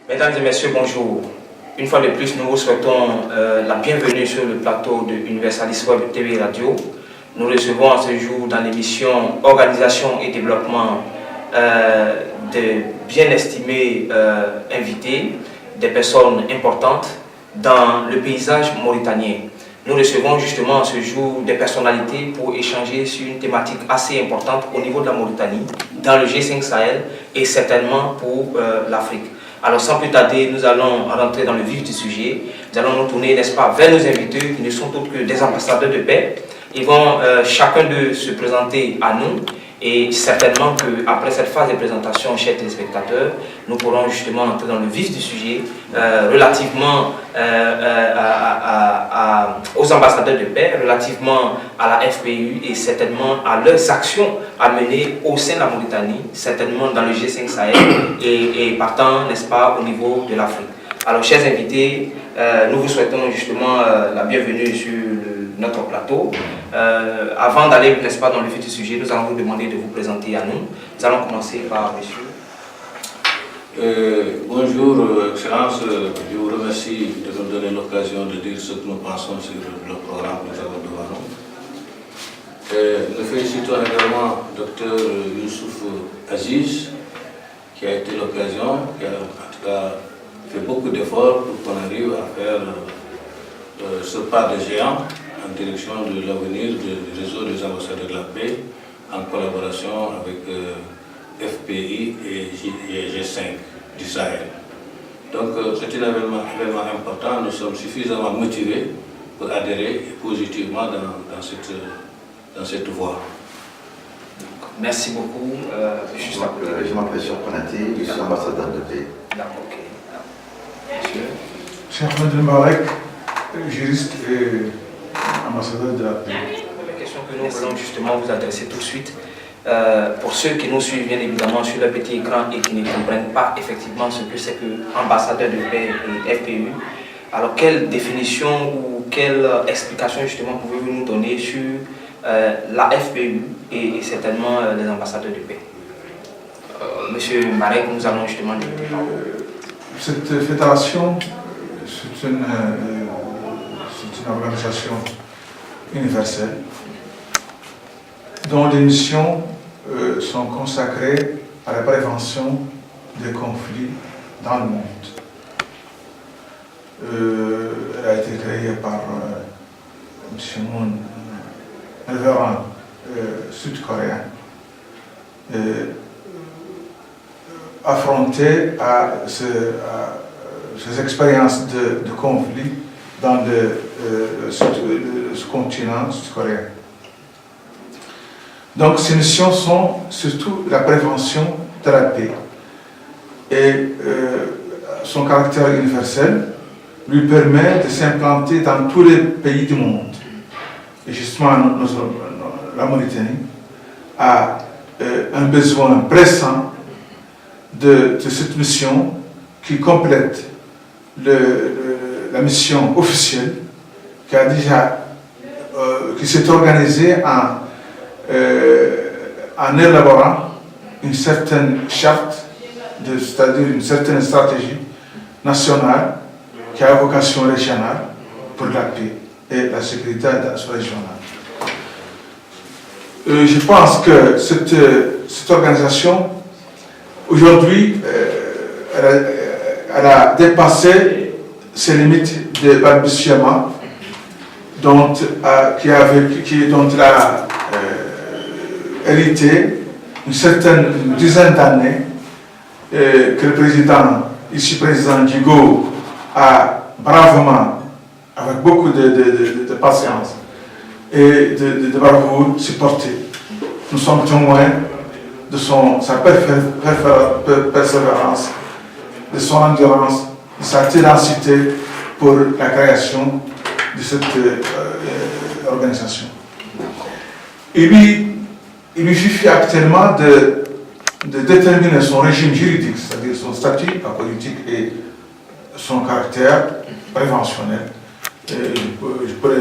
Mesdames et messieurs, bonjour. Une fois de plus, nous vous souhaitons la bienvenue sur le plateau de Universalis Web TV Radio. Nous recevons à ce jour dans l'émission Organisation et développement de bien estimés invités, des personnes importantes dans le paysage mauritanien. Nous recevons justement à ce jour des personnalités pour échanger sur une thématique assez importante au niveau de la Mauritanie, dans le G5 Sahel et certainement pour l'Afrique. Alors sans plus tarder, nous allons rentrer dans le vif du sujet. Nous allons nous tourner, n'est-ce pas, vers nos invités qui ne sont autres que des ambassadeurs de paix. Ils vont chacun d'eux se présenter à nous et certainement qu'après cette phase de présentation, chers téléspectateurs, nous pourrons justement entrer dans le vif du sujet relativement aux ambassadeurs de paix, relativement à la FPU et certainement à leurs actions à mener au sein de la Mauritanie, certainement dans le G5 Sahel et partant, n'est-ce pas, au niveau de l'Afrique. Alors, chers invités, nous vous souhaitons justement la bienvenue sur notre plateau. Avant d'aller, n'est-ce pas, dans le vif du sujet, nous allons vous demander de vous présenter à nous. Nous allons commencer par monsieur. Bonjour, Excellence. Je vous remercie de nous donner l'occasion de dire ce que nous pensons sur le programme que nous avons devant nous. Nous félicitons également Dr Youssouf Aziz, qui a été l'occasion, qui a en tout cas fait beaucoup d'efforts pour qu'on arrive à faire ce pas de géant en direction de l'avenir du réseau des ambassadeurs de la paix en collaboration avec FPI et G5 du Sahel. Donc c'est un événement important, nous sommes suffisamment motivés pour adhérer positivement dans cette voie. Merci beaucoup. Je m'appelle Cheikh Konaté, je suis ambassadeur de paix. D'accord, ok. Cheikh Mbarek, juriste et ambassadeur de la paix. La question que nous voulons justement vous adresser tout de suite, pour ceux qui nous suivent bien évidemment sur le petit écran et qui ne comprennent pas effectivement ce que c'est que ambassadeur de paix et FPU, alors quelle définition ou quelle explication justement pouvez-vous nous donner sur la FPU et certainement les ambassadeurs de paix? Monsieur Marek, nous allons justement débuter par vous. Cette fédération, c'est une organisation universelle dont les missions sont consacrées à la prévention des conflits dans le monde. Elle a été créée par M. Moon, un révérend sud-coréen, affronté à ces expériences de conflit dans ce continent sud-coréen. Donc ces missions sont surtout la prévention de la paix et son caractère universel lui permet de s'implanter dans tous les pays du monde. Et justement, la Mauritanie a un besoin pressant de cette mission qui complète la mission officielle qui s'est organisée en élaborant une certaine charte, c'est-à-dire une certaine stratégie nationale qui a vocation régionale pour la paix et la sécurité régionale. Je pense que cette organisation, aujourd'hui, elle a dépassé ses limites de balbutiement dont elle a hérité une dizaine d'années que le président Djigo a bravement, avec beaucoup de patience et de bravoure, supporté. Nous sommes témoins de sa persévérance, de son endurance, de sa ténacité pour la création de cette organisation. Il lui suffit actuellement de déterminer son régime juridique, c'est-à-dire son statut politique et son caractère préventionnel. Je pourrais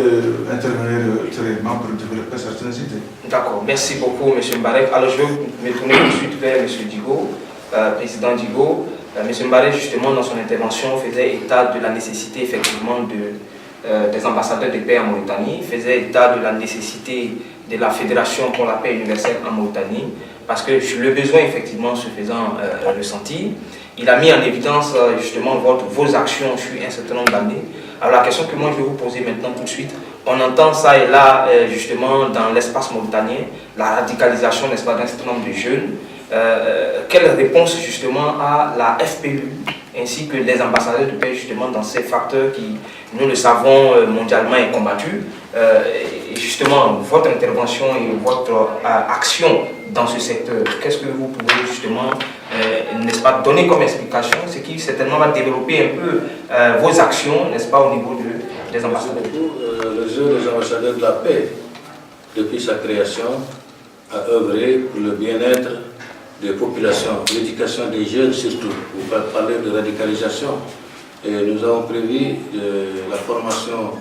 intervenir ultérieurement pour développer certaines idées. D'accord, merci beaucoup M. Mbarek. Alors je vais me tourner tout de suite vers M. Djigo, président Djigo. M. Mbaré, justement, dans son intervention, faisait état de la nécessité, effectivement, des ambassadeurs de paix en Mauritanie, faisait état de la nécessité de la Fédération pour la paix universelle en Mauritanie, parce que le besoin, effectivement, se faisant ressentir, il a mis en évidence, justement, vos actions sur un certain nombre d'années. Alors, la question que moi, je vais vous poser maintenant tout de suite, on entend ça et là, justement, dans l'espace mauritanien, la radicalisation, n'est-ce pas, d'un certain nombre de jeunes. Quelle réponse justement à la FPU ainsi que les ambassadeurs de paix justement dans ces facteurs qui, nous le savons, mondialement est combattu. Et justement, votre intervention et votre action dans ce secteur, qu'est-ce que vous pouvez justement, n'est-ce pas, donner comme explication, ce qui certainement va développer un peu vos actions, n'est-ce pas, au niveau des ambassadeurs. Le réseau des ambassadeurs de la paix, depuis sa création, a œuvré pour le bien-être des populations, l'éducation des jeunes surtout, pour parler de radicalisation. Et nous avons prévu la formation,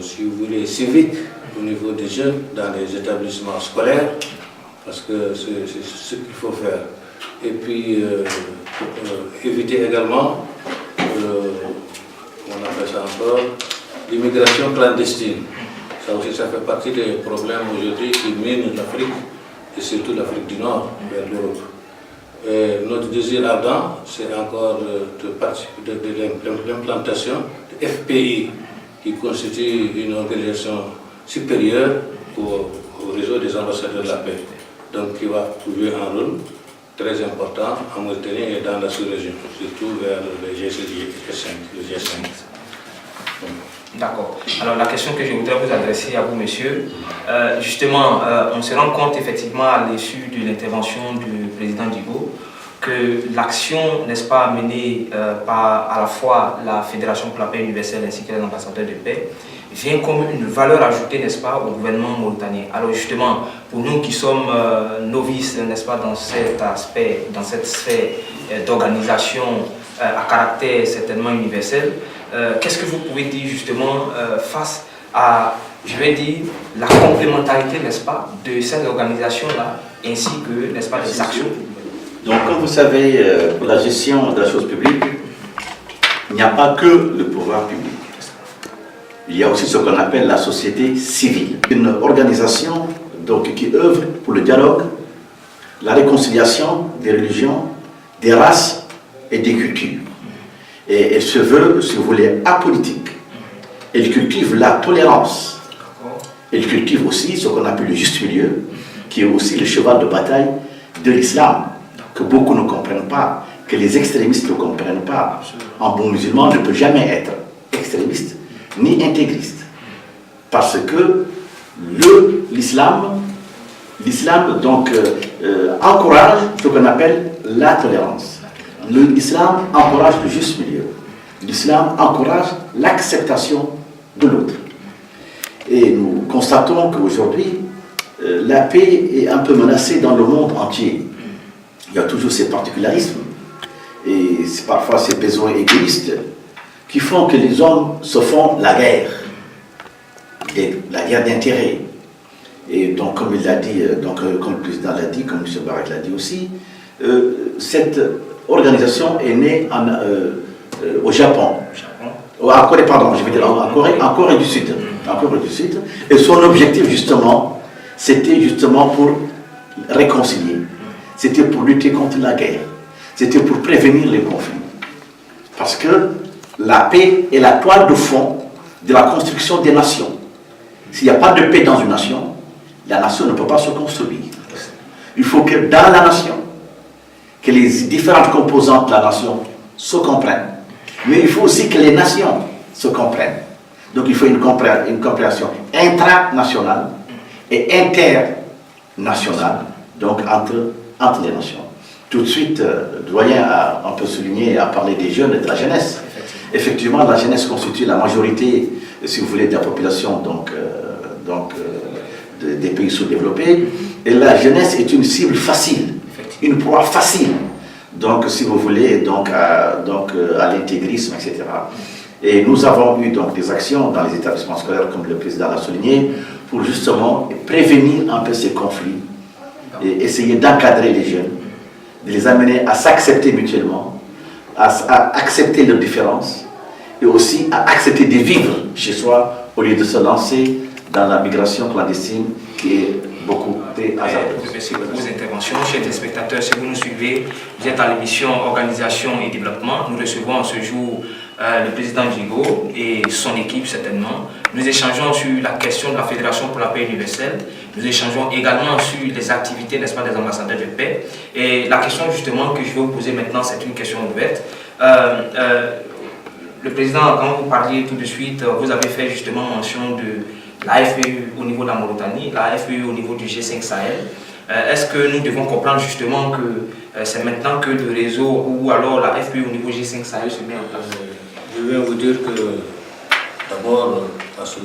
si vous voulez, civique au niveau des jeunes dans les établissements scolaires, parce que c'est ce qu'il faut faire. Et puis, éviter également, on appelle ça encore, l'immigration clandestine. Ça aussi, ça fait partie des problèmes aujourd'hui qui minent l'Afrique, et surtout l'Afrique du Nord, vers l'Europe. Notre désir ardent, c'est encore de participer de l'implantation de FPI, qui constitue une organisation supérieure au réseau des ambassadeurs de la paix, donc qui va jouer un rôle très important en Mauritanie et dans la sous-région, surtout vers le G5. D'accord. Alors la question que je voudrais vous adresser à vous, monsieur, justement, on se rend compte effectivement à l'issue de l'intervention du président Djigo que l'action, n'est-ce pas, menée par à la fois la Fédération pour la paix universelle ainsi que les ambassadeurs de paix, vient comme une valeur ajoutée, n'est-ce pas, au gouvernement mauritanien. Alors justement, pour nous qui sommes novices, n'est-ce pas, dans cet aspect, dans cette sphère d'organisation à caractère certainement universel, qu'est-ce que vous pouvez dire justement face à, je vais dire, la complémentarité, n'est-ce pas, de cette organisation-là, ainsi que, n'est-ce pas, des actions? Donc, comme vous savez, pour la gestion de la chose publique, il n'y a pas que le pouvoir public. Il y a aussi ce qu'on appelle la société civile. Une organisation donc, qui œuvre pour le dialogue, la réconciliation des religions, des races et des cultures. Et elle se veut, si vous voulez, apolitique. Elle cultive la tolérance. Elle cultive aussi ce qu'on appelle le juste milieu, qui est aussi le cheval de bataille de l'islam, que beaucoup ne comprennent pas, que les extrémistes ne comprennent pas. Un bon musulman ne peut jamais être extrémiste ni intégriste. Parce que l'islam donc encourage ce qu'on appelle la tolérance. L'islam encourage le juste milieu. L'islam encourage l'acceptation de l'autre. Et nous constatons qu'aujourd'hui, la paix est un peu menacée dans le monde entier. Il y a toujours ces particularismes et parfois ces besoins égoïstes qui font que les hommes se font la guerre d'intérêt. Et donc, comme il l'a dit, comme le président l'a dit, comme M. Barrett l'a dit aussi, cette organisation est née au Japon. En Corée, pardon, je vais dire en Corée du Sud. Et son objectif, justement, c'était justement pour réconcilier. C'était pour lutter contre la guerre. C'était pour prévenir les conflits. Parce que la paix est la toile de fond de la construction des nations. S'il n'y a pas de paix dans une nation, la nation ne peut pas se construire. Il faut que dans la nation, que les différentes composantes de la nation se comprennent. Mais il faut aussi que les nations se comprennent. Donc il faut une compréhension intranationale et internationale, donc entre les nations. Tout de suite, le doyen on peut souligner, à parler des jeunes et de la jeunesse. Effectivement, la jeunesse constitue la majorité, si vous voulez, de la population des pays sous-développés. Et la jeunesse est une cible facile, une proie facile. Donc, si vous voulez, à l'intégrisme, etc. Et nous avons eu donc des actions dans les établissements scolaires, comme le président l'a souligné, pour justement prévenir un peu ces conflits et essayer d'encadrer les jeunes de les amener à s'accepter mutuellement, à accepter leurs différences et aussi à accepter de vivre chez soi au lieu de se lancer dans la migration clandestine qui est beaucoup très hasardeuse. Merci pour vos interventions. Chers téléspectateurs, si vous nous suivez, vous êtes à l'émission Organisation et Développement. Nous recevons ce jour le président Djigo et son équipe certainement. Nous échangeons sur la question de la Fédération pour la paix universelle. Nous échangeons également sur les activités, n'est-ce pas, des ambassadeurs de paix. Et la question justement que je vais vous poser maintenant, c'est une question ouverte. Le président, quand vous parliez tout de suite, vous avez fait justement mention de la FPU au niveau de la Mauritanie, la FPU au niveau du G5 Sahel. Est-ce que nous devons comprendre justement que c'est maintenant que le réseau ou alors la FPU au niveau G5 Sahel se met en place? Je vais vous dire que d'abord, à ce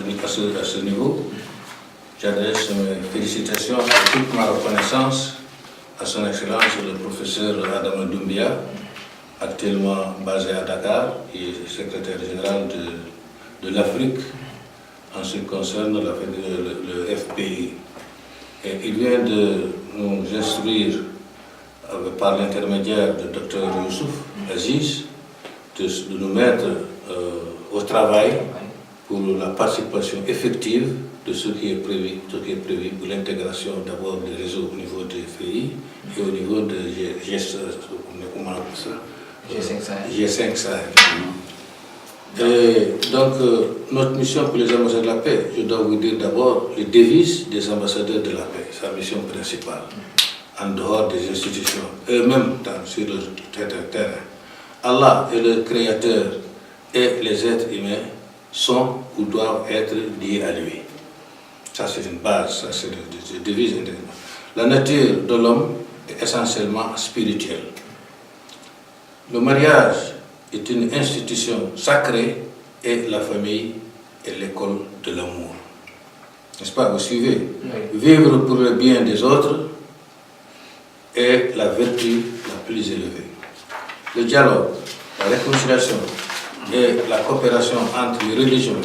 niveau, j'adresse mes félicitations et toute ma reconnaissance à son Excellence le professeur Adama Doumbia, actuellement basé à Dakar, qui est secrétaire général de l'Afrique en ce qui concerne le FPI. Et il vient de nous instruire, par l'intermédiaire du Dr Youssouf Aziz, de nous mettre au travail pour la participation effective de ce qui est prévu pour l'intégration d'abord des réseaux au niveau des FPI et au niveau de G5 Sahel. Et donc, notre mission pour les ambassadeurs de la paix, je dois vous dire d'abord les devises des ambassadeurs de la paix, sa mission principale, en dehors des institutions, eux-mêmes sur le terrain. Allah est le créateur et les êtres humains sont ou doivent être liés à lui. Ça, c'est une base, ça, c'est une devise. La nature de l'homme est essentiellement spirituelle. Le mariage est une institution sacrée et la famille est l'école de l'amour. N'est-ce pas? Vous suivez? Oui. Vivre pour le bien des autres est la vertu la plus élevée. Le dialogue, la réconciliation et la coopération entre les religions,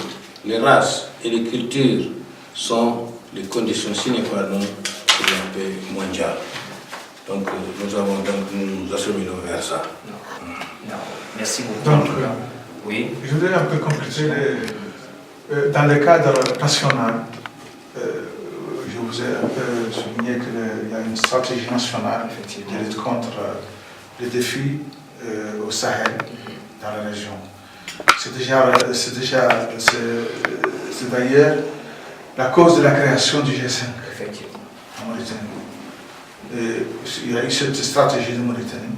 les races et les cultures sont les conditions sine qua non pour la paix mondiale. Donc nous acheminons vers ça. Non. Merci beaucoup. Donc, oui. Je voudrais un peu compléter. Dans le cadre national, je vous ai un peu souligné qu'il y a une stratégie nationale qui lutte contre les défis au Sahel, dans la région. C'est d'ailleurs la cause de la création du G5 en Mauritanie. Et il y a eu cette stratégie de Mauritanie.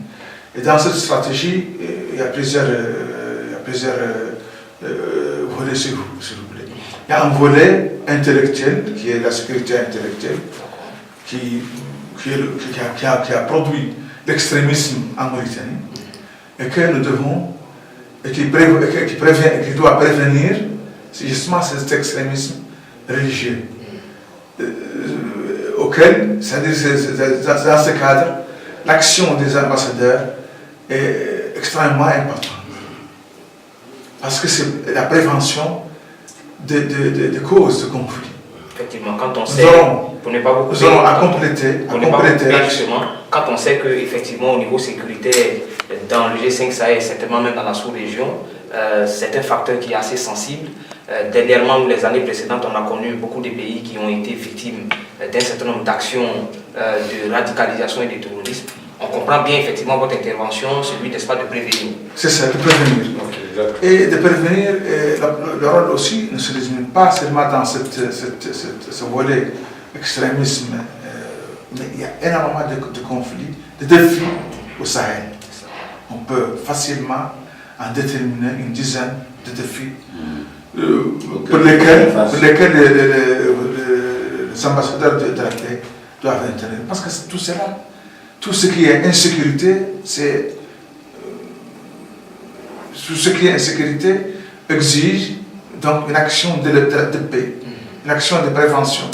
Et dans cette stratégie, il y a plusieurs volets, s'il vous plaît. Il y a un volet intellectuel, qui est la sécurité intellectuelle, qui a produit l'extrémisme en Mauritanie, et que nous devons, et qui doit prévenir justement cet extrémisme religieux, auquel, c'est-à-dire dans ce cadre, l'action des ambassadeurs est extrêmement importante. Parce que c'est la prévention des causes de conflit. Effectivement, quand on sait, pour ne pas vous couper, nous allons à compléter, justement, quand on sait qu'effectivement au niveau sécuritaire, dans le G5 Sahel, certainement même dans la sous-région, c'est un facteur qui est assez sensible. Dernièrement, ou les années précédentes, on a connu beaucoup de pays qui ont été victimes d'un certain nombre d'actions de radicalisation et de terrorisme. On comprend bien effectivement votre intervention, celui, n'est-ce pas, de prévenir. C'est ça, de prévenir. Et de prévenir, le rôle aussi ne se résume pas seulement dans ce volet extrémisme, mais il y a énormément de conflits, de défis au Sahel. On peut facilement en déterminer une dizaine de défis pour lesquels les ambassadeurs de la paix doivent intervenir. Parce que tout cela, tout ce qui est insécurité, tout ce qui est insécurité exige donc une action de paix, une action de prévention,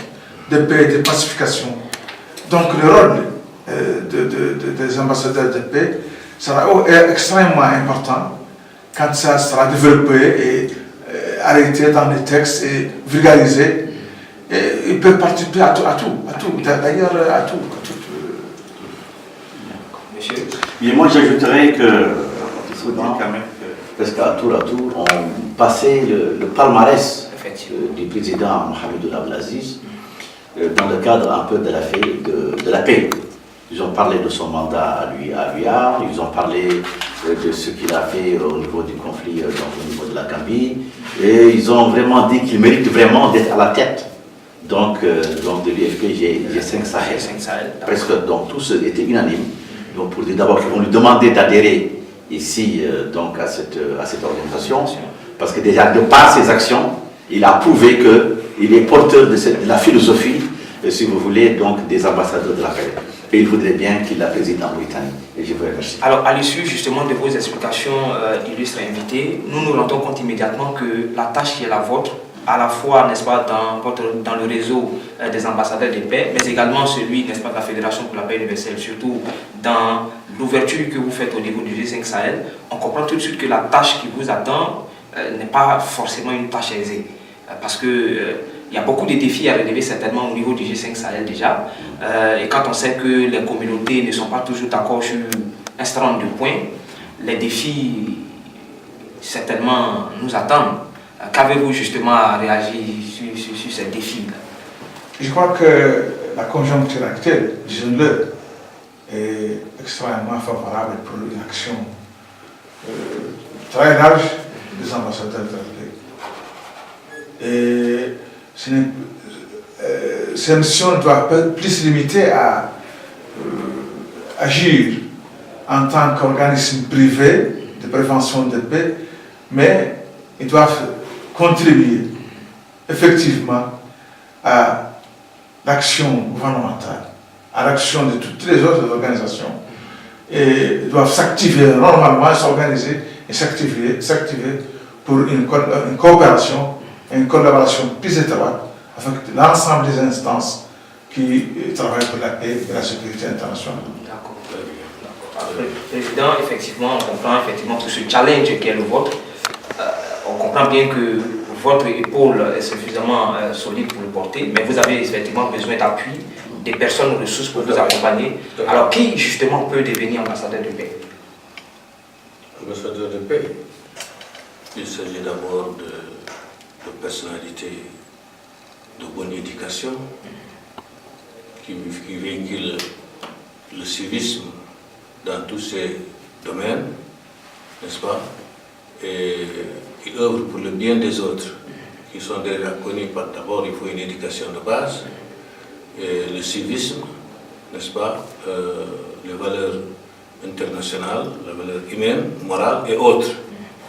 de paix, de pacification. Donc le rôle des ambassadeurs de paix sera extrêmement important quand ça sera développé et arrêté dans les textes et vulgarisé. Et ils peuvent participer à tout. D'ailleurs, à tout. monsieur. Et moi, j'ajouterais que, il faut dire quand même que, presque à tour, on passait le palmarès du président Mohamed Abdelaziz dans le cadre un peu de la paix. Ils ont parlé de son mandat à l'UA, ils ont parlé de ce qu'il a fait au niveau du conflit, donc au niveau de la Gambie, et ils ont vraiment dit qu'il mérite vraiment d'être à la tête donc de l'UFP G5 Sahel. Presque donc tous étaient unanimes. Donc pour dire d'abord qu'ils vont lui demander d'adhérer ici donc à cette organisation, parce que déjà de par ses actions, il a prouvé qu'il est porteur de la philosophie, si vous voulez, donc des ambassadeurs de la paix. Et il voudrait bien qu'il la préside en Mauritanie. Et je vous remercie. Alors, à l'issue justement de vos explications, illustres invités, nous nous rendons compte immédiatement que la tâche qui est la vôtre, à la fois, n'est-ce pas, dans le réseau des ambassadeurs de paix, mais également celui, n'est-ce pas, de la Fédération pour la paix universelle, surtout dans l'ouverture que vous faites au niveau du G5 Sahel, on comprend tout de suite que la tâche qui vous attend n'est pas forcément une tâche aisée. Parce que il y a beaucoup de défis à relever certainement au niveau du G5 Sahel déjà. Et quand on sait que les communautés ne sont pas toujours d'accord sur un certain nombre de points, les défis certainement nous attendent. Qu'avez-vous justement à réagir sur ces défis-là? Je crois que la conjoncture actuelle, disons-le, est extrêmement favorable pour une action très large des ambassadeurs de la paix. Et ces missions ne doivent pas plus se limiter à agir en tant qu'organisme privé de prévention de paix, mais ils doivent contribuer effectivement à l'action gouvernementale, à l'action de toutes les autres organisations, et ils doivent s'activer normalement, s'organiser et s'activer pour une coopération et une collaboration plus étroite avec l'ensemble des instances qui travaillent pour la paix et la sécurité internationale. D'accord. Président, effectivement, on comprend effectivement que ce challenge qui est le vôtre, on comprend bien que votre épaule est suffisamment solide pour le porter, mais vous avez effectivement besoin d'appui, des personnes ressources pour vous accompagner. Alors, qui justement peut devenir ambassadeur de paix? Ambassadeur de paix, il s'agit d'abord de personnalités de bonne éducation qui véhiculent le civisme dans tous ces domaines, n'est-ce pas? Et qui œuvrent pour le bien des autres, qui sont déjà connus par d'abord, il faut une éducation de base, et le civisme, n'est-ce pas? Les valeurs internationales, la valeur humaine, morale et autres.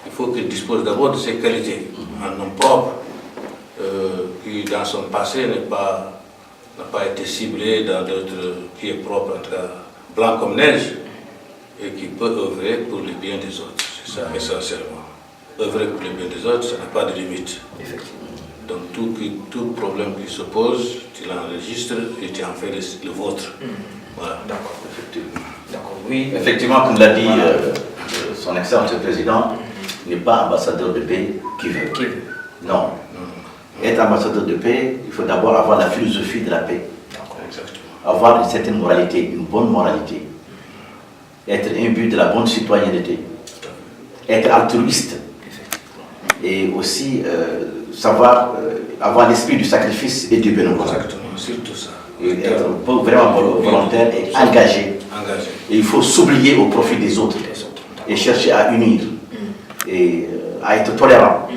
Il faut qu'il dispose d'abord de ces qualités. Un homme propre, qui dans son passé n'a pas été ciblé dans d'autres, qui est propre, en tout cas, blanc comme neige, et qui peut œuvrer pour le bien des autres. C'est ça essentiellement. Œuvrer pour le bien des autres, ça n'a pas de limite. Effectivement. Donc tout problème qui se pose, tu l'enregistres et tu en fais le vôtre. Voilà. D'accord, effectivement. D'accord, oui. Effectivement, comme l'a dit son Excellence le Président, il n'est pas ambassadeur de paix qui veut. Non. Être ambassadeur de paix, il faut d'abord avoir la philosophie de la paix. Avoir une certaine moralité, une bonne moralité. Être imbu de la bonne citoyenneté. Être altruiste. Et aussi savoir avoir l'esprit du sacrifice et du bénévolat. Exactement, c'est tout ça. Et être vraiment volontaire et engagé. Et il faut s'oublier au profit des autres. Et chercher à unir. Et à être tolérant.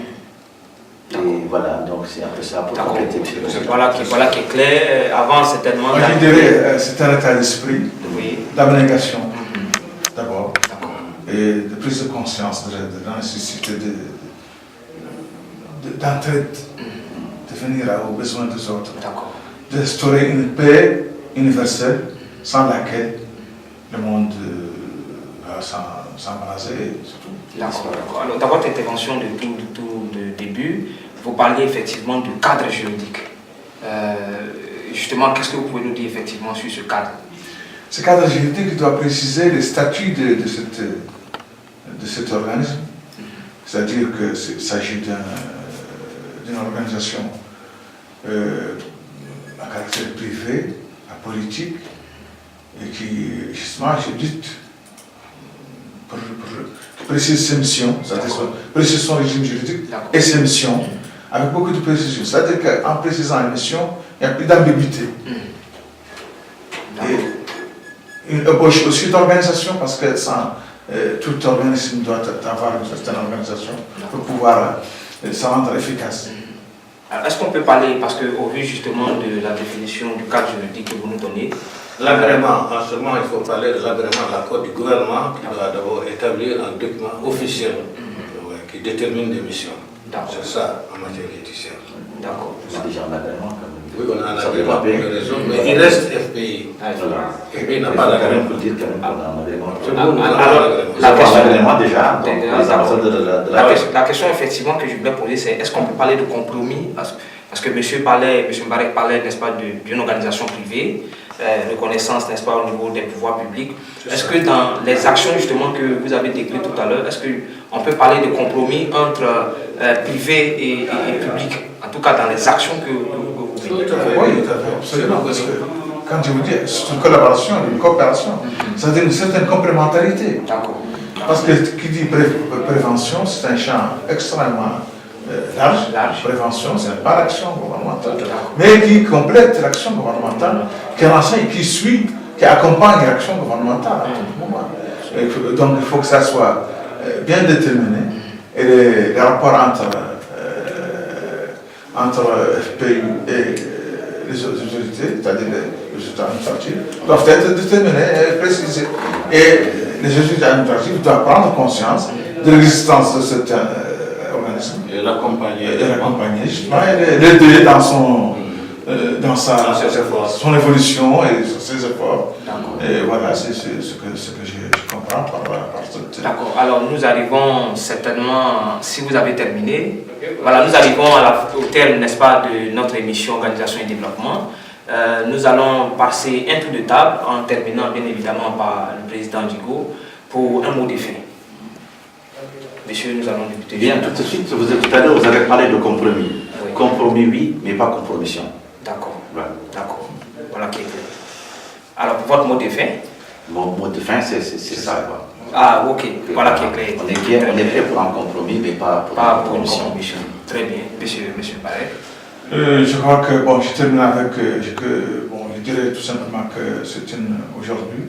Et voilà, donc c'est un peu ça pour compléter. Voilà qui est clair. Avant, certainement. Moi, je dirais c'est un état d'esprit d'abnégation, d'abord, et de prise de conscience de la nécessité d'entraide, de venir aux besoins des autres, d'instaurer une paix universelle sans laquelle le monde va s'embraser. D'accord. Alors, dans votre intervention de début, vous parliez effectivement du cadre juridique. Justement, qu'est-ce que vous pouvez nous dire effectivement sur ce cadre? Ce cadre juridique doit préciser les statuts de cet organisme, c'est-à-dire qu'il s'agit d'une organisation à caractère privé, apolitique, et qui, justement, je lutte préciser ses missions, préciser son régime juridique et ses missions, avec beaucoup de précision. C'est-à-dire qu'en précisant les missions, il n'y a plus d'ambiguïté. Et aussi d'organisation, parce que tout organisme doit avoir une certaine organisation pour pouvoir se rendre efficace. Alors, est-ce qu'on peut parler, parce qu'au vu justement de la définition du cadre juridique que vous nous donnez, l'agrément, en ce moment, il faut parler de l'agrément, l'accord du gouvernement qui doit d'abord établir un document officiel qui détermine les missions. C'est ça en matière judiciaire. D'accord. C'est déjà un agrément quand même. Oui, on a un agrément pour le réseau, mais il reste FPI. FPI n'a pas d'agrément. Pour dire quand même qu'on a un agrément. Alors, déjà, les ambassadeurs de la question effectivement que je voulais poser, c'est est-ce qu'on peut parler de compromis? Parce que M. Mbarek parlait, n'est-ce pas, d'une organisation privée, reconnaissance, n'est-ce pas, au niveau des pouvoirs publics. Est-ce que dans les actions justement que vous avez décrites tout à l'heure, est-ce qu'on peut parler de compromis entre privé et public, en tout cas dans les actions que vous menez? Oui, tout à fait, absolument. Parce que quand je vous dis, c'est une collaboration, une coopération, ça donne une certaine complémentarité. D'accord. Parce que qui dit prévention, c'est un champ extrêmement large. Prévention, c'est pas l'action gouvernementale, mais qui complète l'action gouvernementale, qui enseigne, qui suit, qui accompagne l'action gouvernementale à tout moment. Donc il faut que ça soit bien déterminé. Et les rapports entre FPI et les autorités, c'est-à-dire les résultats administratifs, doivent être déterminés et précisés. Et les résultats administratifs doivent prendre conscience de l'existence de cet organisme. Et l'accompagner. Justement, et l'aider dans son évolution et ses efforts. Et voilà, c'est ce que je comprends par cette... D'accord. Alors nous arrivons certainement, si vous avez terminé, voilà, nous arrivons au terme, n'est-ce pas, de notre émission Organisation et Développement. Nous allons passer un tour de table en terminant bien évidemment par le président Djigo pour un mot de fin. Messieurs, nous allons débuter. Bien, tout de suite, tout à l'heure, vous avez parlé de compromis. Oui. Compromis, oui, mais pas compromission. D'accord. Voilà. D'accord. Voilà qui est clair. Alors, votre mot de fin? Mon mot de fin, c'est ça, quoi. Ah, ok. Voilà qui est clair. On est prêt pour un compromis, mais pas pour une compromission. Très bien. Monsieur Mbarek. Je crois que, bon, je termine avec, je dirais tout simplement que c'est aujourd'hui,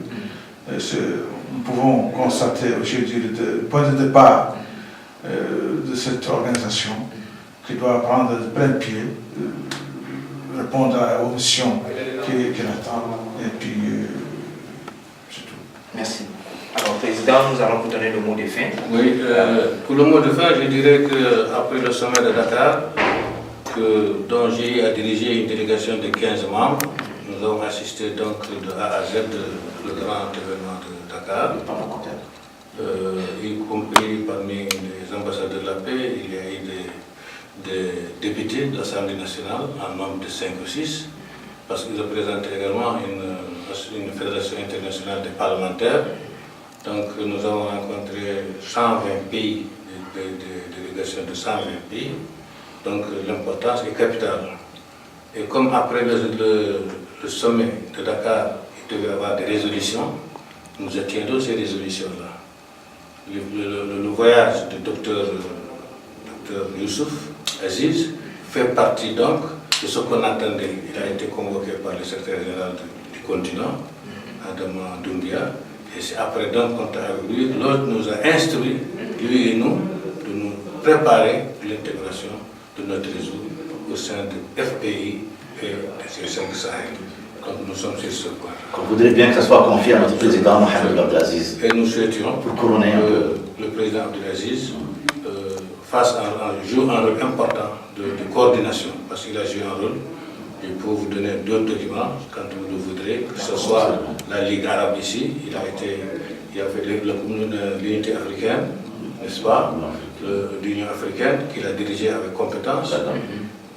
nous pouvons constater aujourd'hui le point de départ de cette organisation qui doit prendre de plein pied, répondre aux missions qu'elle attend, et puis c'est tout. Merci. Alors, Président, nous allons vous donner le mot de fin. Oui, pour le mot de fin, je dirais qu'après le sommet de Dakar, dont j'ai à diriger une délégation de 15 membres, nous avons assisté donc de A à Z le grand événement de Dakar, y compris parmi les ambassadeurs de la paix, il y a eu des députés de l'Assemblée nationale, en nombre de 5 ou 6, parce qu'ils représentent également une fédération internationale des parlementaires. Donc nous avons rencontré 120 pays, des délégations de 120 pays, donc l'importance est capitale. Et comme après le sommet de Dakar, il devait y avoir des résolutions, nous atteindrons ces résolutions-là. Le voyage du docteur Youssouf Aziz fait partie donc de ce qu'on attendait. Il a été convoqué par le secrétaire général du continent, Adama Doumbia, et c'est après donc qu'on a avec lui, l'autre nous a instruit, lui et nous, de nous préparer l'intégration de notre réseau au sein de FPI et des 5 Sahel. Donc nous sommes sur ce point. On voudrait bien que ça soit confié à notre président Mohamed Abdelaziz. Et nous souhaitions pour couronner le président Abdelaziz joue un rôle important de coordination, parce qu'il a joué un rôle. Je peux vous donner d'autres documents quand vous le voudrez, que ce soit la Ligue arabe ici, il a fait l'unité africaine, n'est-ce pas, l'Union africaine qu'il a dirigée avec compétence.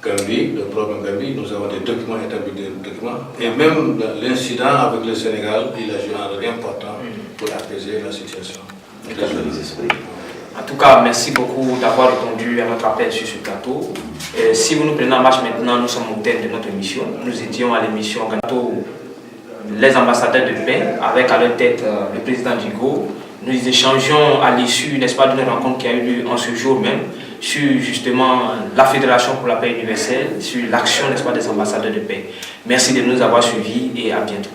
Gambie, le problème Gambie, nous avons des documents établis, des documents. Et même l'incident avec le Sénégal, il a joué un rôle important pour apaiser la situation. En tout cas, merci beaucoup d'avoir répondu à notre appel sur ce plateau. Si vous nous prenez en marche maintenant, nous sommes au terme de notre émission. Nous étions à l'émission Les ambassadeurs de paix, avec à leur tête le président Djigo, nous échangeons à l'issue, n'est-ce pas, d'une rencontre qui a eu lieu en ce jour même, sur justement la Fédération pour la paix universelle, sur l'action, n'est-ce pas, des ambassadeurs de paix. Merci de nous avoir suivis et à bientôt.